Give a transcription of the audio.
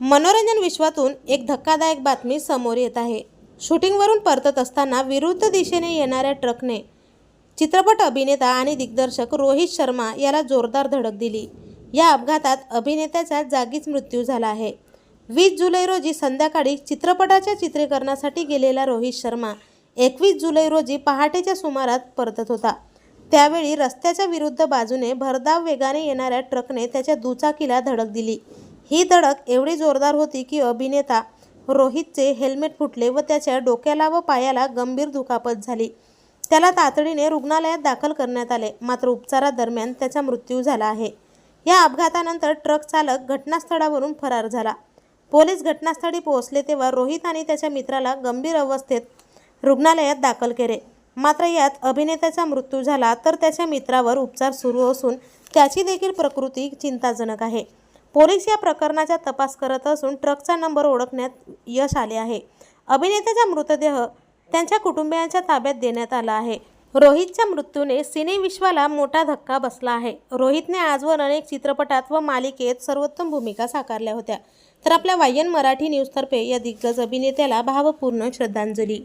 मनोरंजन विश्वातून एक धक्कादायक बातमी समोर येत आहे। शूटिंगवरून परतत असताना विरुद्ध दिशेने येणाऱ्या ट्रकने चित्रपट अभिनेता आणि दिग्दर्शक रोहित शर्मा याला जोरदार धडक दिली। या अपघातात अभिनेत्याचा जागीच मृत्यू झाला आहे। 20 जुलै रोजी संध्याकाळी चित्रपटाच्या चित्रीकरणासाठी गेलेला रोहित शर्मा 21 जुलै रोजी पहाटेच्या सुमारास परतत होता। त्यावेळी रस्त्याच्या विरुद्ध बाजूने भरधाव वेगाने येणाऱ्या ट्रकने त्याच्या दुचाकीला धडक दिली। ही धडक एवढी जोरदार होती की अभिनेता रोहितचे हेल्मेट फुटले व त्याच्या डोक्याला व पायाला गंभीर दुखापत झाली। त्याला तातडीने रुग्णालयात दाखल करण्यात आले, मात्र उपचारादरम्यान त्याचा मृत्यू झाला आहे। या अपघातानंतर ट्रक चालक घटनास्थळावरून फरार झाला। पोलीस घटनास्थळी पोहोचले तेव्हा रोहित आणि त्याच्या मित्राला गंभीर अवस्थेत रुग्णालयात दाखल केले, मात्र यात अभिनेत्याचा मृत्यू झाला तर त्याच्या मित्रावर उपचार सुरू असून त्याची देखील प्रकृती चिंताजनक आहे। पोलीस या प्रकरणाचा तपास करत असून ट्रकचा नंबर ओळखण्यात यश आले आहे। अभिनेत्याचा मृतदेह त्यांच्या कुटुंबियांच्या ताब्यात देण्यात आला आहे। रोहितच्या मृत्यूने सिनेविश्वाला मोठा धक्का बसला आहे। रोहितने आजवर अनेक चित्रपटात व मालिकेत सर्वोत्तम भूमिका साकारल्या होत्या। तर आपल्या वायन मराठी न्यूजतर्फे या दिग्गज अभिनेत्याला भावपूर्ण श्रद्धांजली।